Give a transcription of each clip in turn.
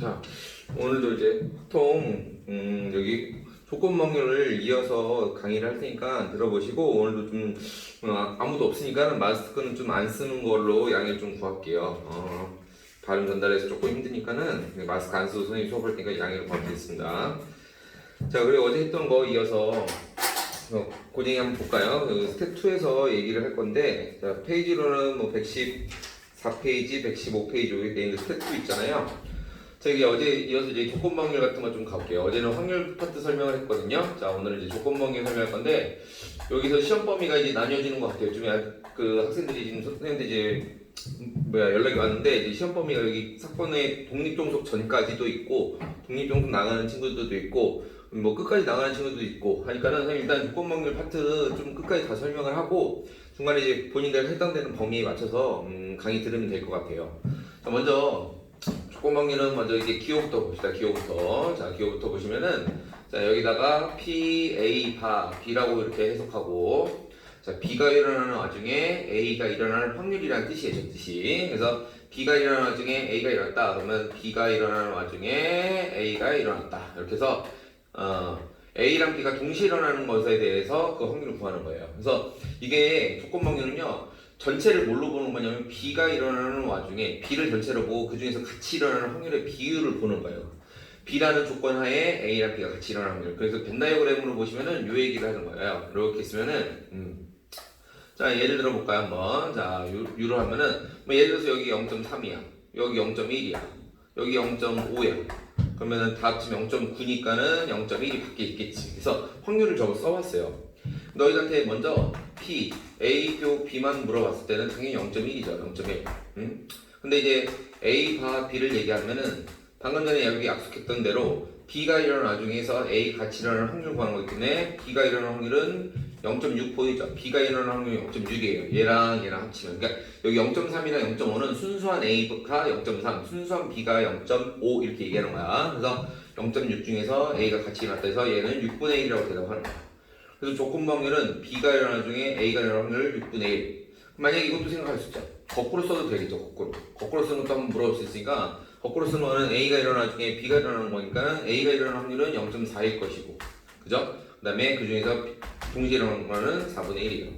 자, 오늘도 이제 보통 여기 조건법률을 이어서 강의를 할 테니까 들어보시고, 오늘도 좀 아무도 없으니까 마스크는 좀 안 쓰는 걸로 양해 좀 구할게요. 발음 전달해서 조금 힘드니까는 마스크 안 쓰고 선생님 수업할 테니까 양해를 구하겠습니다. 자, 그리고 어제 했던 거 이어서 고딩이 한번 볼까요? 스텝 2에서 얘기를 할 건데, 자, 페이지로는 뭐 114페이지, 115페이지 이렇게 돼 있는 스텝 2 있잖아요. 자, 이게 어제 이어서 이제 조건법률 같은 거 좀 가볼게요. 어제는 확률 파트 설명을 했거든요. 자, 오늘은 이제 조건법률 설명할 건데, 여기서 시험 범위가 이제 나뉘어지는 것 같아요. 요즘에 그 학생들이 지금 선생님들 이제 연락이 왔는데, 이제 시험 범위가 여기 사건의 독립종속 전까지도 있고, 독립종속 나가는 친구들도 있고, 뭐 끝까지 나가는 친구들도 있고 하니까는 선생님 일단 조건법률 파트 좀 끝까지 다 설명을 하고, 중간에 이제 본인들 해당되는 범위에 맞춰서 강의 들으면 될 것 같아요. 자, 먼저 조건법률은 먼저 이제 기호부터 봅시다. 기호부터. 자, 기호부터 보시면은, 자, 여기다가 P, A, 바, B라고 이렇게 해석하고, 자, B가 일어나는 와중에 A가 일어나는 확률이라는 뜻이에요. 저 뜻이. 그래서 B가 일어나는 와중에 A가 일어났다. 그러면 B가 일어나는 와중에 A가 일어났다. 이렇게 해서 A랑 B가 동시에 일어나는 것에 대해서 그 확률을 구하는 거예요. 그래서 이게 조건법률은요, 전체를 뭘로 보는 거냐면 B가 일어나는 와중에 B를 전체로 보고 그 중에서 같이 일어나는 확률의 비율을 보는 거예요. B라는 조건 하에 A랑 B가 같이 일어나는 확률. 그래서 벤 다이어그램으로 보시면은 요 얘기를 하는 거예요. 이렇게 쓰면은 자, 예를 들어 볼까요 한번. 자, U로 하면은 뭐 예를 들어서 여기 0.3이야, 여기 0.1이야, 여기 0.5야. 그러면은 다 합치면 0.9니까는 0.1이 밖에 있겠지. 그래서 확률을 저거 써봤어요. 너희한테 먼저 P, A표 B만 물어봤을 때는 당연히 0.1이죠. 0.1. 근데 이제 A, 바, B를 얘기하면은 방금 전에 여기 약속했던 대로 B가 일어나는 와중에서 A 같이 일어나는 확률 구하는 거기 때문에 B가 일어나는 확률은 0.6 보이죠? B가 일어나는 확률이 0.6이에요. 얘랑 합치면. 그러니까 여기 0.3이랑 0.5는 순수한 A가 0.3, 순수한 B가 0.5 이렇게 얘기하는 거야. 그래서 0.6 중에서 A가 같이 일어났다 해서 얘는 6분의 1이라고 대답하는 거야. 그래서 조건부 확률은 B가 일어나는 중에 A가 일어나는 확률 6분의 1. 만약에 이것도 생각할 수 있죠. 거꾸로 써도 되겠죠. 거꾸로 쓰는 것도 한번 물어볼 수 있으니까, 거꾸로 쓰는 거는 A가 일어나는 중에 B가 일어나는 거니까 A가 일어나는 확률은 0.4일 것이고, 그죠? 그 다음에 그 중에서 동시에 일어나는 거는 4분의 1이에요.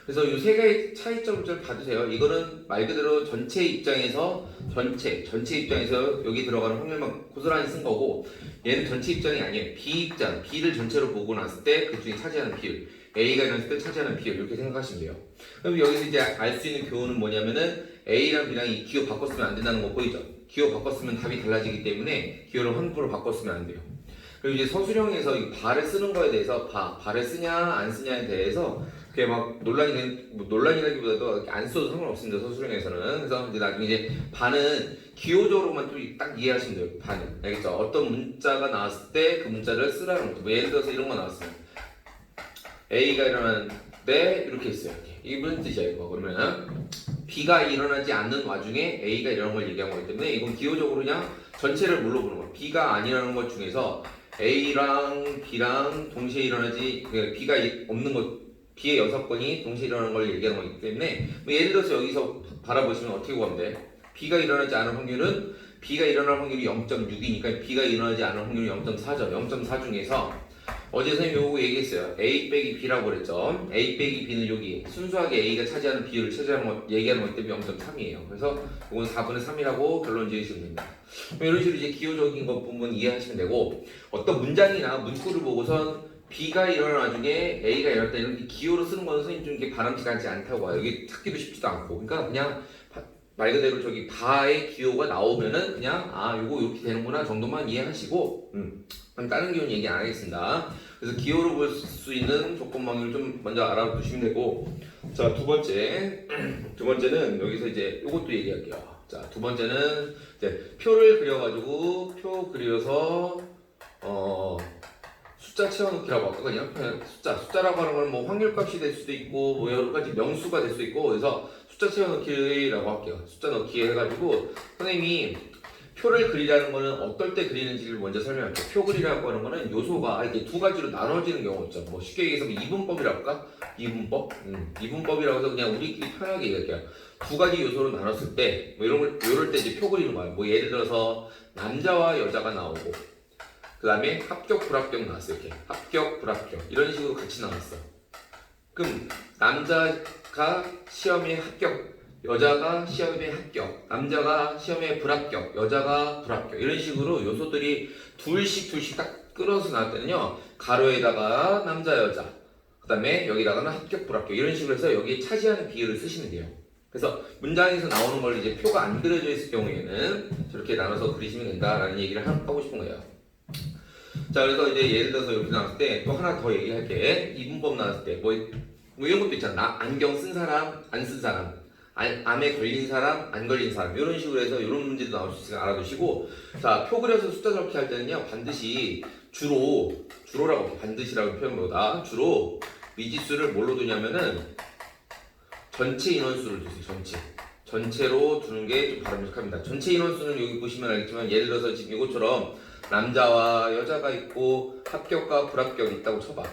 그래서 이 세 개의 차이점을 좀 봐주세요. 이거는 말 그대로 전체 입장에서 전체 입장에서 여기 들어가는 확률만 고스란히 쓴 거고, 얘는 전체 입장이 아니에요. B 입장, B를 전체로 보고 났을 때 그 중에 차지하는 비율, A가 일어났을 때 차지하는 비율, 이렇게 생각하시면 돼요. 그럼 여기서 이제 알 수 있는 교훈은 뭐냐면은 A랑 B랑 이 기호 바꿨으면 안 된다는 거 보이죠? 기호 바꿨으면 답이 달라지기 때문에 기호를 함부로 바꿨으면 안 돼요. 그리고 이제 서술형에서 이 바를 쓰는 거에 대해서 바를 쓰냐 안 쓰냐에 대해서 그게 막 논란이라기보다도 안 써도 상관없습니다. 서술형에서는. 그래서 이제 나중에 이제 바는 기호적으로만 좀 딱 이해하시면 돼요. 바는. 알겠죠? 어떤 문자가 나왔을 때 그 문자를 쓰라는 거죠. 뭐 예를 들어서 이런 거 나왔으면 A가 일어나는데 이렇게 있어요. 이게 무슨 뜻이야 이거? 그러면 B가 일어나지 않는 와중에 A가 일어나는 걸 얘기한 거기 때문에 이건 기호적으로 그냥 전체를 뭘로 보는 거예요. B가 안 일어나는 것 중에서 A랑 B랑 동시에 일어나지, B가 없는 것, B의 6건이 동시에 일어나는 걸 얘기하는 거기 때문에, 뭐 예를 들어서 여기서 바라보시면 어떻게 구하면 돼? B가 일어나지 않은 확률은, B가 일어날 확률이 0.6이니까 B가 일어나지 않은 확률이 0.4죠. 0.4 중에서 어제 선생님이 요거 얘기했어요. A 빼기 B라고 그랬죠. A 빼기 B는 여기 순수하게 A가 차지하는 비율을 차지하는 거, 얘기하는 거기 때문에 0.3이에요. 그래서 이건 4분의 3이라고 결론 지으시면 됩니다. 이런 식으로 이제 기호적인 것 부분 이해하시면 되고, 어떤 문장이나 문구를 보고선 B가 일어나는 와중에 A가 일어났다 이렇게 기호로 쓰는 건 선생님 좀 이렇게 바람직하지 않다고 봐요. 이게 찾기도 쉽지도 않고. 그러니까 그냥 말 그대로 저기 바의 기호가 나오면은 그냥 요거 이렇게 되는구나 정도만 이해하시고, 다른 기호는 얘기 안 하겠습니다. 그래서 기호로 볼 수 있는 조건방을 좀 먼저 알아두시면 되고, 자, 두 번째는 여기서 이제 이것도 얘기할게요. 자, 두 번째는 이제 표를 그려가지고 표 그려서 숫자 채워넣기라고 하거든요. 숫자라고 하는 건 뭐 확률값이 될 수도 있고 뭐 여러 가지 명수가 될 수도 있고, 그래서 숫자 채워넣기라고 할게요. 숫자 넣기 해가지고 선생님이 표를 그리라는 거는 어떨 때 그리는지를 먼저 설명할게요. 표 그리라고 하는 거는 요소가 이렇게 두 가지로 나눠지는 경우가 있죠. 뭐 쉽게 얘기해서 이분법이라고 할까? 이분법? 이분법이라고 해서 그냥 우리끼리 편하게 얘기할게요. 두 가지 요소로 나눴을 때, 뭐 이럴 때 이제 표 그리는 거예요. 뭐 예를 들어서 남자와 여자가 나오고, 그 다음에 합격, 불합격 나왔어요. 이렇게. 합격, 불합격. 이런 식으로 같이 나왔어. 그럼 남자가 시험에 합격, 여자가 시험에 합격, 남자가 시험에 불합격, 여자가 불합격 이런 식으로 요소들이 둘씩 딱 끌어서 나올 때는요 가로에다가 남자 여자 그 다음에 여기다가는 합격 불합격 이런 식으로 해서 여기에 차지하는 비율을 쓰시면 돼요. 그래서 문장에서 나오는 걸 이제 표가 안 그려져 있을 경우에는 저렇게 나눠서 그리시면 된다라는 얘기를 하고 싶은 거예요. 자, 그래서 이제 예를 들어서 이렇게 나왔을 때 또 하나 더 얘기할게. 이분법 나왔을 때 뭐 이런 것도 있잖아. 안경 쓴 사람, 안 쓴 사람, 암에 걸린 사람, 안 걸린 사람 이런 식으로 해서 이런 문제도 나올 수 있으니까 알아두시고, 자, 표 그려서 숫자 적기 할 때는요 반드시 주로라고 반드시라고 표현보다 주로 미지수를 뭘로 두냐면은 전체 인원수를 두세요. 전체로 두는 게 좀 바람직합니다. 전체 인원수는 여기 보시면 알겠지만 예를 들어서 지금 이것처럼 남자와 여자가 있고 합격과 불합격이 있다고 쳐봐.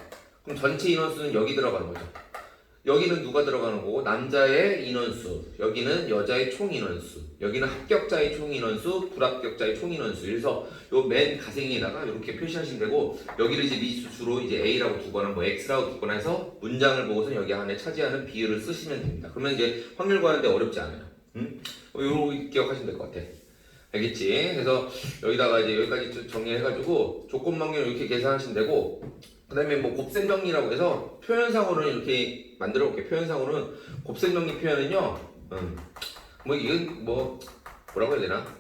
그럼 전체 인원수는 여기 들어가는 거죠. 여기는 누가 들어가는 거고 남자의 인원수, 여기는 여자의 총 인원수, 여기는 합격자의 총 인원수, 불합격자의 총 인원수. 그래서 요 맨 가생에다가 이렇게 표시하시면 되고, 여기를 이제 미지수 주로 이제 A라고 두거나 뭐 X라고 두거나 해서 문장을 보고서 여기 안에 차지하는 비율을 쓰시면 됩니다. 그러면 이제 확률 구하는데 어렵지 않아요. 요거 기억하시면 될 것 같아. 알겠지? 그래서 여기다가 이제 여기까지 정리해가지고 조건 확률 이렇게 계산하시면 되고, 그 다음에 뭐 곱셈 정리라고 해서 표현상으로는 이렇게 만들어 볼게요. 표현상으로는 곱셈 정리 표현은요, 뭐 이건 뭐라고 해야 되나?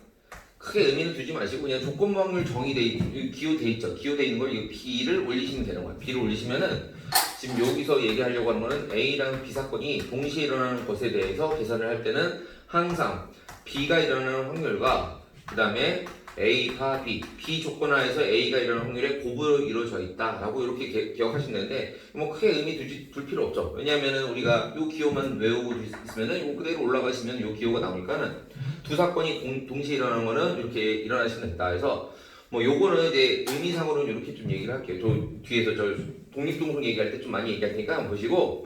크게 의미는 두지 마시고 그냥 조건 확률 기호돼 있죠. 기호돼 있는 걸 이 B를 올리시면 되는 거예요. B를 올리시면은 지금 여기서 얘기하려고 하는 거는 A랑 B 사건이 동시에 일어나는 것에 대해서 계산을 할 때는 항상 B가 일어나는 확률과 그 다음에 A가 B 조건하에서 A가 일어나는 확률에 곱으로 이루어져 있다라고 이렇게 기억하시면 되는데 뭐 크게 의미 둘 필요 없죠. 왜냐하면은 우리가 이 기호만 외우고 있으면은 이 그대로 올라가시면 이 기호가 나오니까는 두 사건이 동시에 일어나는 거는 이렇게 일어나시면 된다. 해서 뭐 요거는 이제 의미상으로는 이렇게 좀 얘기를 할게요. 저 뒤에서 저 독립동성 얘기할 때 좀 많이 얘기할 테니까 한번 보시고,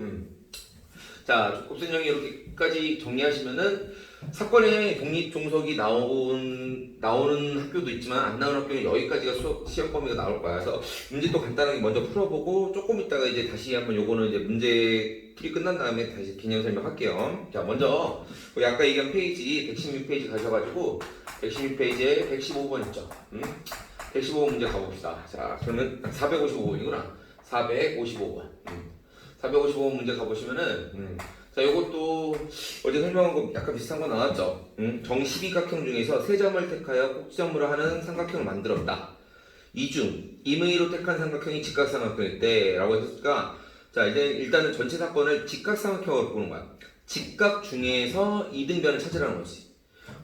자, 곱셈정리 이렇게까지 정리하시면은 사건에 독립종속이 나오는 학교도 있지만 안 나오는 학교는 여기까지가 시험 범위가 나올 거야. 그래서 문제 또 간단하게 먼저 풀어보고 조금 있다가 이제 다시 한번 요거는 이제 문제 풀이 끝난 다음에 다시 개념 설명할게요. 자, 먼저 우리 아까 얘기한 페이지 116페이지 가셔가지고 116페이지에 115번 있죠. 115번 문제 가봅시다. 자, 그러면 455번이구나. 455번. 455번 문제 가보시면은 자, 요것도 어제 설명한 거 약간 비슷한 거 나왔죠. 정십이각형 중에서 세 점을 택하여 꼭지점으로 하는 삼각형을 만들었다. 이 중 임의로 택한 삼각형이 직각삼각형일 때 라고 했으니까, 자, 일단은 전체 사건을 직각삼각형으로 보는 거야. 직각 중에서 이등변을 찾으라는 거지.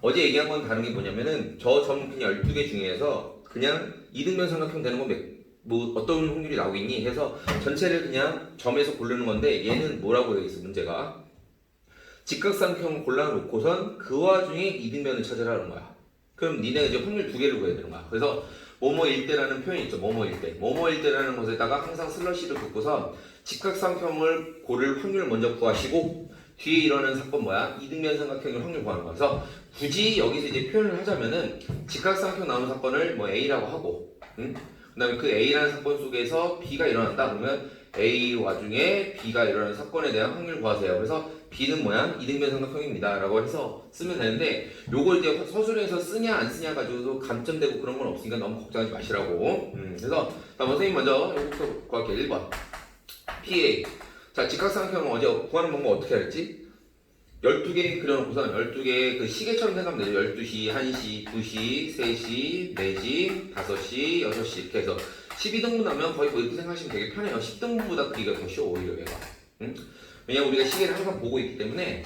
어제 얘기한 건 다른 게 뭐냐면은 저 점 그냥 12개 중에서 그냥 이등변 삼각형 되는 건 뭐 어떤 확률이 나오겠니 해서 전체를 그냥 점에서 고르는 건데, 얘는 뭐라고 되어 있어 문제가 직각삼각형을 골라놓고선 그 와중에 이등변을 찾으라는 거야. 그럼 니네가 이제 확률 두 개를 구해야 되는 거야. 그래서 뭐뭐일 때라는 표현이 있죠. 뭐뭐일 때라는 것에다가 항상 슬러시를 긋고서 직각삼각형을 고를 확률을 먼저 구하시고 뒤에 일어나는 사건 이등변 삼각형의 확률 구하는 거야. 그래서 굳이 여기서 이제 표현을 하자면은 직각삼각형 나오는 사건을 뭐 A라고 하고, 그 다음에 그 A라는 사건 속에서 B가 일어난다 그러면 A 와중에 B가 일어나는 사건에 대한 확률 구하세요. 그래서 B는 이등변 삼각형입니다 라고 해서 쓰면 되는데, 요걸 이제 서술에서 쓰냐 안 쓰냐 가지고도 감점되고 그런 건 없으니까 너무 걱정하지 마시라고. 그래서 선생님 먼저 요거부터 구할게요. 1번 PA. 자, 직각삼각형은 어제 구하는 방법 어떻게 할지 12개 그려놓고선 12개 그 시계처럼 생각하면 되죠. 12시, 1시, 2시, 3시, 4시, 5시, 6시 이렇게 해서 12등분 하면 거의 뭐 이렇게 생각하시면 되게 편해요. 10등분보다 그리기가 더 쉬워 오히려 얘가. 왜냐면 우리가 시계를 항상 보고 있기 때문에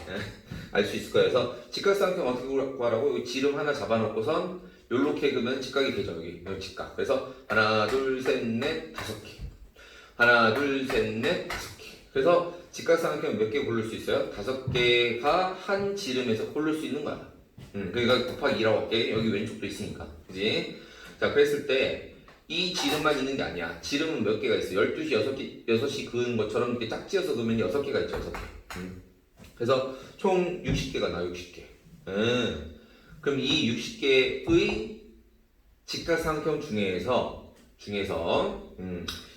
알 수 있을 거예요. 그래서 직각삼각형 어떻게 구하라고? 여기 지름 하나 잡아놓고선 요렇게 그으면 직각이 되죠. 여기 직각. 그래서 하나, 둘, 셋, 넷, 5개. 하나, 둘, 셋, 넷, 5개. 그래서 직각삼각형 몇 개 고를 수 있어요? 5개가 한 지름에서 고를 수 있는 거야. 그러니까 곱하기 2라고 할게. 여기 왼쪽도 있으니까. 그지? 자, 그랬을 때 이 지름만 있는 게 아니야. 지름은 몇 개가 있어? 12시, 6시 그은 것처럼 이렇게 짝지어서 그으면 6개가 있죠. 6개. 그래서 총 60개가 나와, 60개. 그럼 이 60개의 직각삼각형 중에서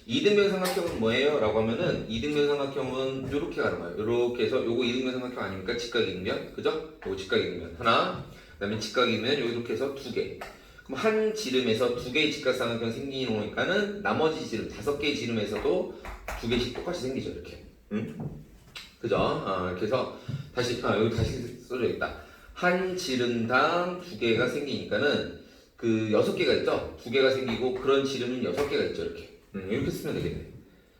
이등변 삼각형은 뭐예요? 라고 하면은 이등변 삼각형은 이렇게 가는 거예요. 이렇게 해서 요거 이등변 삼각형 아닙니까? 직각 이등변, 그죠? 요거 직각 이등변 하나, 그다음에 직각 이등변 요 이렇게 해서 두 개. 그럼 한 지름에서 두 개의 직각삼각형 생기니까는 나머지 지름 5개의 지름에서도 두 개씩 똑같이 생기죠. 이렇게. 그죠? 이렇게 해서 다시 여기 다시 써줘야겠다. 한 지름당 두 개가 생기니까는 그 6개가 있죠? 두 개가 생기고 그런 지름은 6개가 있죠. 이렇게. 이렇게 쓰면 되겠네.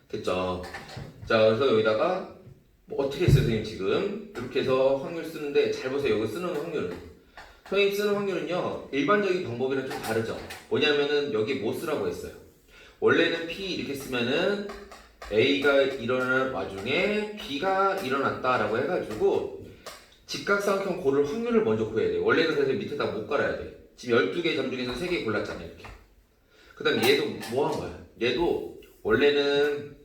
됐죠? 자, 그래서 여기다가 뭐 어떻게 했어요, 선생님 지금? 이렇게 해서 확률 쓰는데 잘 보세요. 여기 쓰는 확률은. 선생님 쓰는 확률은요, 일반적인 방법이랑 좀 다르죠? 뭐냐면은 여기 뭐 쓰라고 했어요? 원래는 P 이렇게 쓰면은 A가 일어나는 와중에 B가 일어났다라고 해가지고 직각삼각형 고를 확률을 먼저 구해야 돼. 원래는 그래서 밑에다 못 깔아야 돼. 지금 12개 점 중에서 3개 골랐잖아, 이렇게. 그 다음에 얘도 뭐 한 거야? 얘도 원래는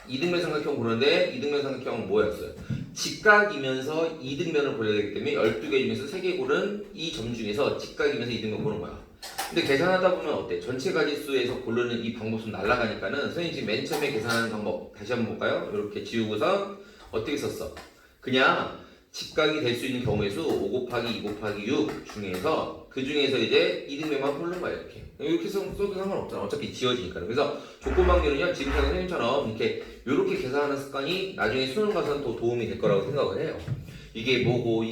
이등변 삼각형 보는데 이등변 삼각형은 뭐였어요? 직각이면서 이등변을 보려야 되기 때문에 12개 중에서 3개 고른 이 점 중에서 직각이면서 이등변 보는 거야. 근데 계산하다 보면 어때? 전체 가지수에서 고르는 이 방법 좀 날아가니까는 선생님 지금 맨 처음에 계산하는 방법 다시 한번 볼까요? 이렇게 지우고서 어떻게 썼어? 그냥 직각이 될 수 있는 경우의 수 5 곱하기 2 곱하기 6 중에서 그 중에서 이제 이등변만 고르는 거야. 이렇게 써도 상관없잖아. 어차피 지워지니까. 그래서 조건방률은요 지금 선생님처럼 이렇게 계산하는 습관이 나중에 수능 가서는 더 도움이 될 거라고 생각을 해요. 이게 뭐고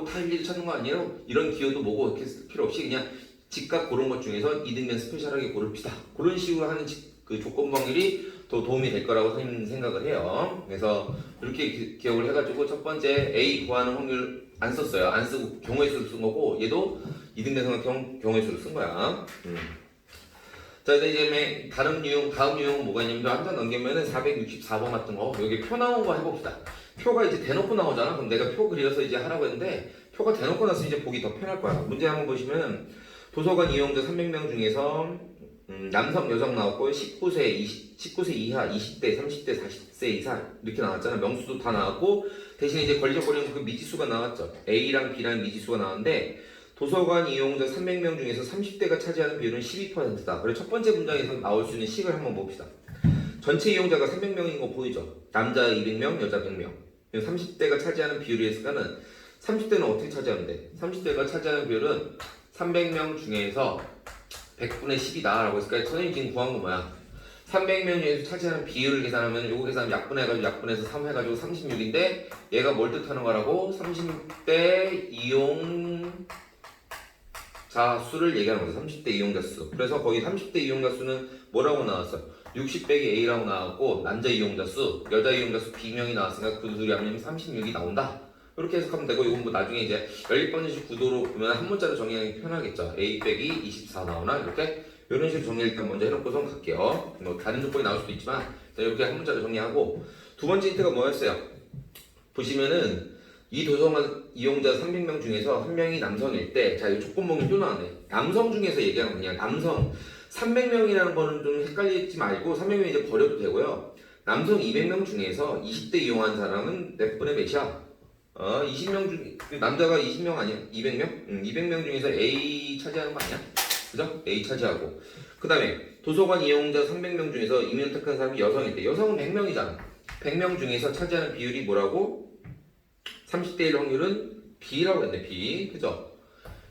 다 일일이 찾는 거 아니에요? 이런 기호도 뭐고 이렇게 필요 없이 그냥 직각 고른 것 중에서 이등변 스페셜하게 고릅시다. 그런 식으로 하는 그 조건방률이 더 도움이 될 거라고 선생님 생각을 해요. 그래서 이렇게 기억을 해가지고 첫 번째 A 구하는 확률 안 썼어요. 안 쓰고 경우의 수를 쓴 거고 얘도 이등변 삼각형 경우의 수를 쓴 거야. 자, 이제 다음 유형 뭐가 있냐면 한 장 넘기면은 464번 같은 거 여기 표 나온 거 해봅시다. 표가 이제 대놓고 나오잖아. 그럼 내가 표 그려서 이제 하라고 했는데 표가 대놓고 나서 이제 보기 더 편할 거야. 문제 한번 보시면 도서관 이용자 300명 중에서 남성, 여성 나왔고 19세 이하, 20대, 30대, 40세 이상 이렇게 나왔잖아. 명수도 다 나왔고 대신 이제 걸리적거리는 그 미지수가 나왔죠. A랑 B랑 미지수가 나왔는데 도서관 이용자 300명 중에서 30대가 차지하는 비율은 12%다. 그래서 첫 번째 문장에서 나올 수 있는 식을 한번 봅시다. 전체 이용자가 300명인 거 보이죠? 남자 200명, 여자 100명. 30대가 차지하는 비율이 있으니까는 30대는 어떻게 차지하는데? 30대가 차지하는 비율은 300명 중에서 100분의 10이다 라고 했으니까 선생님 지금 구한 거 뭐야? 300명 중에서 차지하는 비율을 계산하면 요거 계산하면 약분해가지고 약분해서 3 해가지고 36인데 얘가 뭘 뜻하는 거라고? 30대 이용자 수를 얘기하는 거죠. 30대 이용자 수. 그래서 거기 30대 이용자 수는 뭐라고 나왔어? 60 빼기 A라고 나왔고 남자 이용자 수, 여자 이용자 수 B명이 나왔으니까 그 둘이 합치면 36이 나온다. 이렇게 해석하면 되고 이건 뭐 나중에 이제 연립방정식 구도로 보면 한 문자로 정리하는 게 편하겠죠. A 빼기 24 나오나 이렇게 이런 식으로 정리 일단 먼저 해놓고서 갈게요. 뭐 다른 조건이 나올 수도 있지만 이렇게 한 문자로 정리하고 두 번째 힌트가 뭐였어요? 보시면은 이 도서관 이용자 300명 중에서 한 명이 남성일 때, 자, 이 조건목이 또 나왔네. 남성 중에서 얘기하는 그냥 남성 300명이라는 거는 좀 헷갈리지 말고 300명 이제 버려도 되고요. 남성 200명 중에서 20대 이용한 사람은 몇 분의 몇이야? 20명 중 남자가 20명 아니야? 200명? 200명 중에서 A 차지하는 거 아니야? 그죠? A 차지하고. 그 다음에 도서관 이용자 300명 중에서 임용 택한 사람이 여성일 때, 여성은 100명이잖아. 100명 중에서 차지하는 비율이 뭐라고? 30대 1 확률은 B라고 했네. B. 그죠?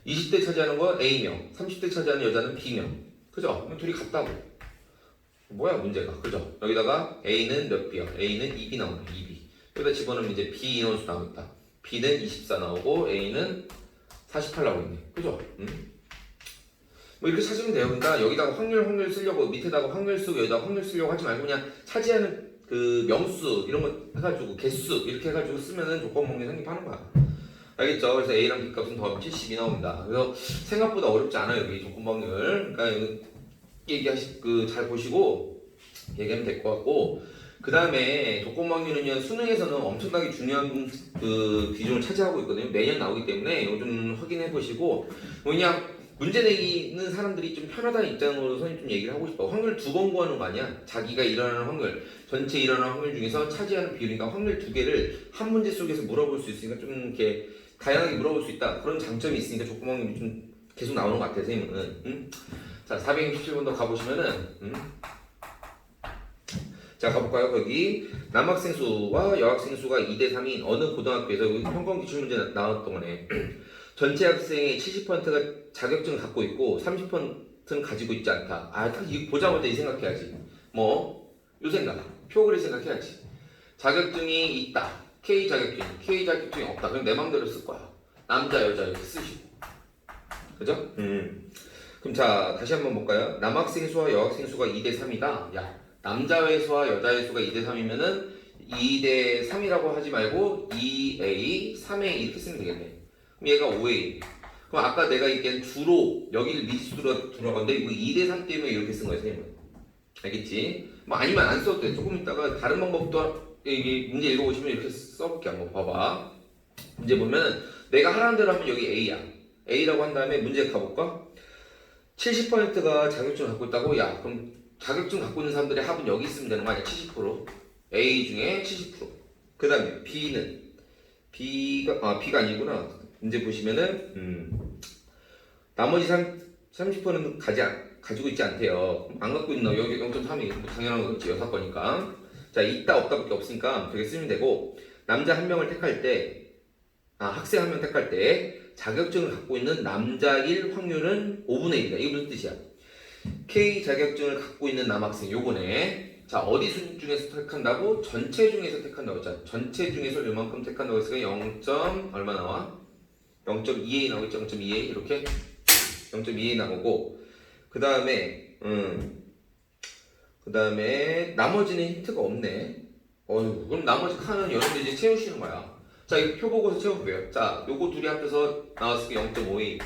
20대 차지하는 거 A명, 30대 차지하는 여자는 B명. 그죠? 둘이 같다고. 뭐야 문제가. 그죠? 여기다가 A는 몇 B야? A는 2B 나오네. 2B. 여기다 집어넣으면 이제 B 인원수 나오겠다. B는 24 나오고 A는 48 나오고 있네. 그죠? 뭐 이렇게 찾으면 돼요. 그러니까 여기다가 확률 쓰려고 밑에다가 확률 쓰고 여기다가 확률 쓰려고 하지 말고 그냥 차지하는 그 명수 이런 거 해가지고 개수 이렇게 해가지고 쓰면은 조건목이 성립하는 거야. 알겠죠? 그래서 A랑 B 값은 더하면 70이 나옵니다. 그래서 생각보다 어렵지 않아요. 여기 조건목률. 그러니까 잘 보시고 얘기하면 될 것 같고 그 다음에 조건 확률은요 수능에서는 엄청나게 중요한 그 비중을 차지하고 있거든요. 매년 나오기 때문에 이거 좀 확인해 보시고 그냥 문제 내기는 사람들이 좀 편하다는 입장으로 선생님 좀 얘기를 하고 싶어. 확률 2번 구하는 거 아니야? 자기가 일어나는 확률, 전체 일어나는 확률 중에서 차지하는 비율이니까 확률 2개를 한 문제 속에서 물어볼 수 있으니까 좀 이렇게 다양하게 물어볼 수 있다. 그런 장점이 있으니까 조건 확률이 좀 계속 나오는 것 같아요, 선생님은. 응? 자, 467번도 가보시면은, 자, 가볼까요? 거기 남학생 수와 여학생 수가 2대 3인 어느 고등학교에서 평범 기출 문제 나왔던 거네. 전체 학생의 70%가 자격증을 갖고 있고 30%는 가지고 있지 않다. 아, 딱 이거 보자마자 이 생각해야지. 뭐, 요 생각. 표그리 생각해야지. 자격증이 있다. K 자격증이 없다. 그럼 내 맘대로 쓸 거야. 남자, 여자 이렇게 쓰시고. 그죠? 그럼 자, 다시 한번 볼까요? 남학생 수와 여학생 수가 2대 3이다. 야, 남자의 수와 여자의 수가 2대 3이면은 2대 3이라고 하지 말고 2A, 3A 이렇게 쓰면 되겠네. 그럼 얘가 5A. 그럼 아까 내가 얘기한 주로 여기를 미수로 들어간데 이거 2대 3 때문에 이렇게 쓴 거예요, 선생님은. 알겠지? 뭐 아니면 안 써도 돼. 조금 있다가 다른 방법도 이게 문제 읽어보시면 이렇게 써볼게. 한번 봐봐. 문제 보면 내가 하라는 대로 하면 여기 A야. A라고 한 다음에 문제 가볼까? 70%가 자격증을 갖고 있다고? 야, 그럼 자격증 갖고 있는 사람들의 합은 여기 있으면 되는 거 아니야? 70%. A 중에 70%. 그 다음에 B는 B가 아니구나. 문제 보시면은 나머지 30%는 가지고 있지 않대요. 안 갖고 있나? 여기 0.3이 뭐 당연한 거겠지. 여사 거니까. 자, 있다 없다밖에 없으니까 되게 쓰면 되고 남자 한 명을 택할 때 학생 한 명 택할 때 자격증을 갖고 있는 남자일 확률은 5분의 1이다. 이게 무슨 뜻이야? K 자격증을 갖고 있는 남학생 요거네. 자, 어디 순 중에서 택한다고? 전체 중에서 택한다고. 자, 전체 중에서 요만큼 택한다고 했으니까 0. 얼마 나와? 0.2A 나오겠죠? 0.2A 이렇게 0.2A 나오고 그 다음에 나머지는 힌트가 없네. 그럼 나머지 칸은 여러분들 이제 채우시는 거야. 자, 이 표 보고서 채워볼게요. 자, 요거 둘이 합쳐서 나왔을 때 0.5A.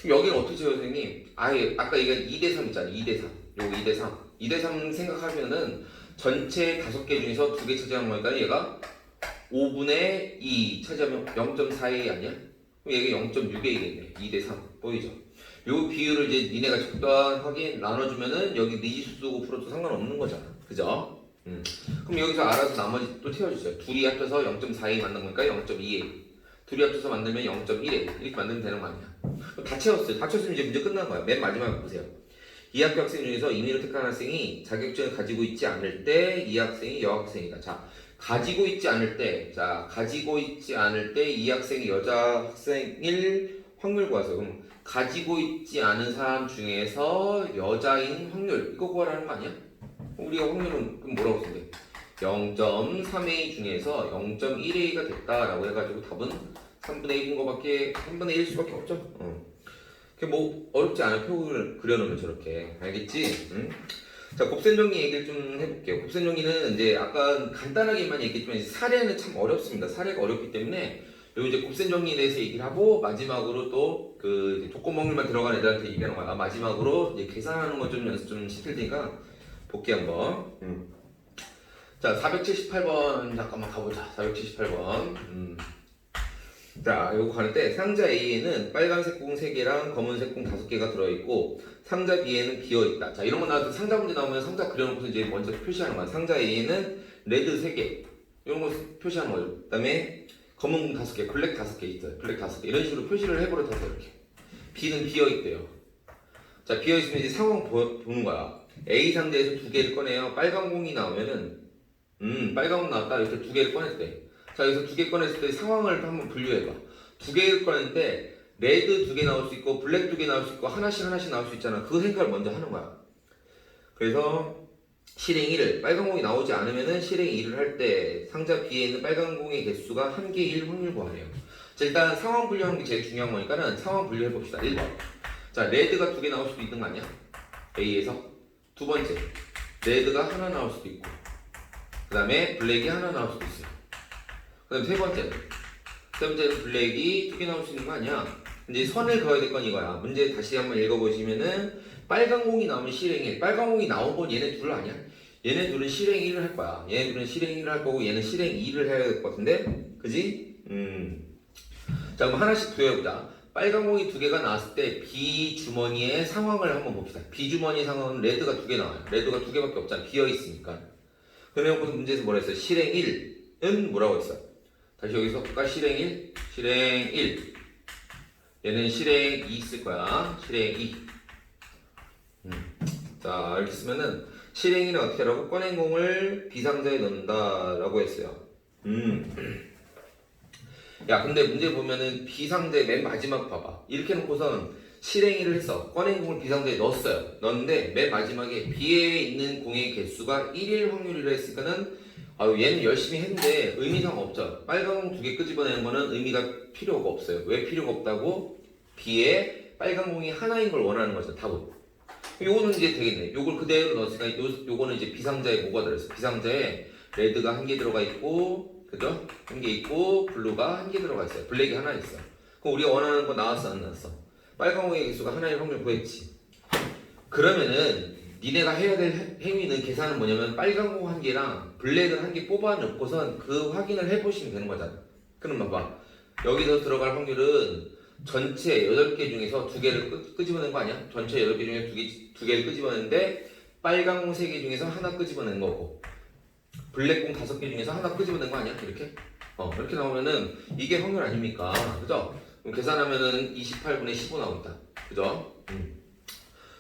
여기는 어떻게 채워요, 선생님? 아예 아까 얘기한 2대 3 있잖아. 2대 3. 요거 2대 3. 2대 3 생각하면은 전체 5개 중에서 2개 차지하는 거니까 얘가 5분의 2 차지하면 0.4A 아니야? 그럼 얘가 0.6A겠네. 2대 3. 보이죠? 요 비율을 이제 니네가 적당하게 나눠주면은 여기 니지수 쓰고 풀어도 상관없는 거잖아. 그죠? 그럼 여기서 알아서 나머지 또 채워주세요. 둘이 합쳐서 0.4A 만든 거니까 0.2A. 둘이 합쳐서 만들면 0.1A. 이렇게 만들면 되는 거 아니야? 다 채웠어요. 다 채웠으면 이제 문제 끝난 거야. 맨 마지막에 보세요. 이 학교 학생 중에서 임의로 택한 학생이 자격증을 가지고 있지 않을 때 이 학생이 여학생이다. 자, 가지고 있지 않을 때 이 학생이 여자 학생일 확률 구하세요. 그럼 가지고 있지 않은 사람 중에서 여자인 확률 이거 구하라는 거 아니야? 우리가 확률은 그럼 뭐라고 쓰면 돼? 0.3A 중에서 0.1A가 됐다라고 해가지고 답은 3분의 1인 거밖에 3분의 1 수밖에 없죠. 그게 뭐 어렵지 않아요. 표를 그려놓으면 저렇게 알겠지? 자, 곱셈 정리 얘기를 좀 해볼게요. 곱셈 정리는 이제 아까 간단하게만 얘기했지만 사례는 참 어렵습니다. 사례가 어렵기 때문에 요 이제 곱셈 정리에 대해서 얘기를 하고 마지막으로 또 그 조건 확률만 들어간 애들한테 얘기하는 거야. 마지막으로 이제 계산하는 거 좀 연습 좀 시킬 테니까 볼게 한번. 자, 478번 잠깐만 가보자. 478번. 자, 요거 가는 때 상자 A에는 빨간색 공 3개랑 검은색 공 5개가 들어있고 상자 B에는 비어있다. 자, 이런 거 나와도 상자 문제 나오면 상자 그려놓고서 이제 먼저 표시하는 거야. 상자 A에는 레드 3개 이런 거 표시하는 거죠. 그 다음에 검은 공 5개, 블랙 5개 있어요. 블랙 5개 이런 식으로 표시를 해버려서 이렇게. B는 비어있대요. 자, 비어있으면 이제 상황 보는 거야. A 상자에서 2개를 꺼내요. 빨간 공이 나오면은 빨간 공 나왔다. 이렇게 2개를 꺼냈대. 자, 여기서 2개 꺼냈을 때 상황을 한번 분류해봐. 2개를 꺼냈는데 레드 2개 나올 수 있고 블랙 2개 나올 수 있고 하나씩 나올 수 있잖아. 그 생각을 먼저 하는 거야. 그래서 실행 1을 빨간 공이 나오지 않으면은 실행 2를 할 때 상자 B에 있는 빨간 공의 개수가 1개일 확률 구하래요. 자, 일단 상황 분류하는 게 제일 중요한 거니까는 상황 분류해 봅시다. 1번. 자, 레드가 2개 나올 수도 있는 거 아니야? A에서. 두 번째, 레드가 하나 나올 수도 있고 그 다음에 블랙이 하나 나올 수도 있어요. 그 다음에 세 번째는 블랙이 2개 나올 수 있는 거 아니야? 이제 선을 그어야 될 건 이거야. 문제 다시 한번 읽어보시면은 빨간 공이 나오면 실행 1, 빨간 공이 나온 건 얘네 둘 아니야? 얘네 둘은 실행 1을 할 거야. 얘네 둘은 실행 1을 할 거고 얘는 실행 2를 해야 될 것 같은데, 그지? 자, 그럼 하나씩 부여해보자. 빨간 공이 두 개가 나왔을 때 B 주머니의 상황을 한번 봅시다. B 주머니 상황은 레드가 두 개 나와요. 레드가 두 개밖에 없잖아. 비어 있으니까. 그러면 무슨 문제에서 뭐라 했어요? 실행 1은 뭐라고 했어? 다시 여기서 볼까? 실행 1, 실행 1. 얘는 실행 2 있을 거야. 실행 2. 자, 이렇게 쓰면은 실행 2는 어떻게 하라고? 꺼낸 공을 비상자에 넣는다라고 했어요. 야, 근데 문제 보면은 비상자의 맨 마지막 봐봐. 이렇게 놓고선 실행 1을 했어. 꺼낸 공을 비상자에 넣었어요. 넣었는데 맨 마지막에 B에 있는 공의 개수가 1일 확률이라 했으니까는 얘는 열심히 했는데 의미상 없죠. 빨간 공 두 개 끄집어내는 거는 의미가 필요가 없어요. 왜 필요가 없다고? B에 빨간 공이 하나인 걸 원하는 거죠. 답은. 요거는 이제 되겠네. 요걸 그대로 넣었으니까 요거는 이제 비상자에 뭐가 들어있어? 비상자에 레드가 한 개 들어가 있고, 그죠? 한 개 있고, 블루가 한 개 들어가 있어요. 블랙이 하나 있어. 그럼 우리가 원하는 거 나왔어, 안 나왔어? 빨간 공의 개수가 하나일 확률 구했지. 그러면은 니네가 해야 될 행위는 계산은 뭐냐면 빨간 공 한 개랑 블랙을 한 개 뽑아 놓고선 그 확인을 해보시면 되는 거잖아. 그럼 봐봐. 여기서 들어갈 확률은 전체 8개 중에서 2개를 끄집어낸 거 아니야? 전체 8개 중에 2개를 끄집어냈는데 빨간 공 3개 중에서 하나 끄집어낸 거고 블랙 공 5개 중에서 하나 끄집어낸 거 아니야? 이렇게? 이렇게 나오면은 이게 확률 아닙니까? 그죠? 그럼 계산하면은 28분의 15 나오겠다. 그죠?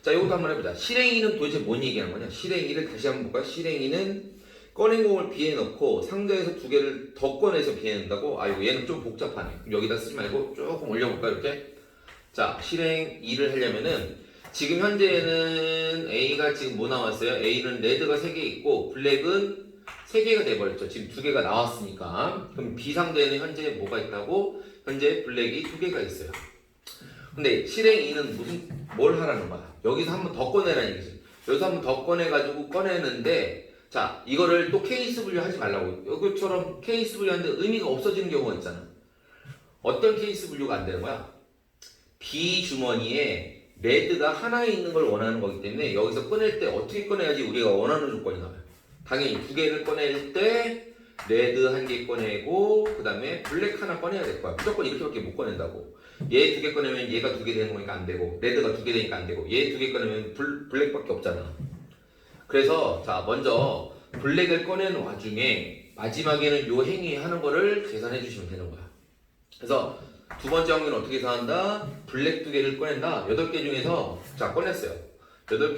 자, 이것도 한번 해보자. 실행위는 도대체 뭔 얘기하는 거냐? 실행위를 다시 한번 볼까요? 실행위는 꺼낸 공을 B에 넣고 상자에서 2개를 더 꺼내서 B에 넣는다고? 이거 얘는 좀 복잡하네. 그럼 여기다 쓰지 말고 조금 올려볼까, 이렇게? 자, 실행 2를 하려면은 지금 현재는 A가 지금 뭐 나왔어요? A는 레드가 3개 있고 블랙은 3개가 돼버렸죠. 지금 2개가 나왔으니까. 그럼 B 상자에는 현재 뭐가 있다고? 현재 블랙이 2개가 있어요. 근데 실행 2는 뭘 하라는 거야? 여기서 한 번 더 꺼내라는 얘기지. 여기서 한 번 더 꺼내가지고 꺼내는데 자, 이거를 또 케이스 분류하지 말라고. 여기처럼 케이스 분류하는데 의미가 없어지는 경우가 있잖아. 어떤 케이스 분류가 안 되는 거야? B 주머니에 레드가 하나 있는 걸 원하는 거기 때문에 여기서 꺼낼 때 어떻게 꺼내야지 우리가 원하는 조건이 나와요. 당연히 2개를 꺼낼 때 레드 한 개 꺼내고 그 다음에 블랙 하나 꺼내야 될 거야. 무조건 이렇게밖에 못 꺼낸다고. 얘 2개 꺼내면 얘가 2개 되는 거니까 안 되고 레드가 2개 되니까 안 되고 얘 2개 꺼내면 블랙밖에 없잖아. 그래서 자, 먼저 블랙을 꺼내는 와중에 마지막에는 요 행위 하는 거를 계산해 주시면 되는 거야. 그래서 두 번째 확률은 어떻게 계산한다? 블랙 2개를 꺼낸다. 8개 중에서 자, 꺼냈어요. 8개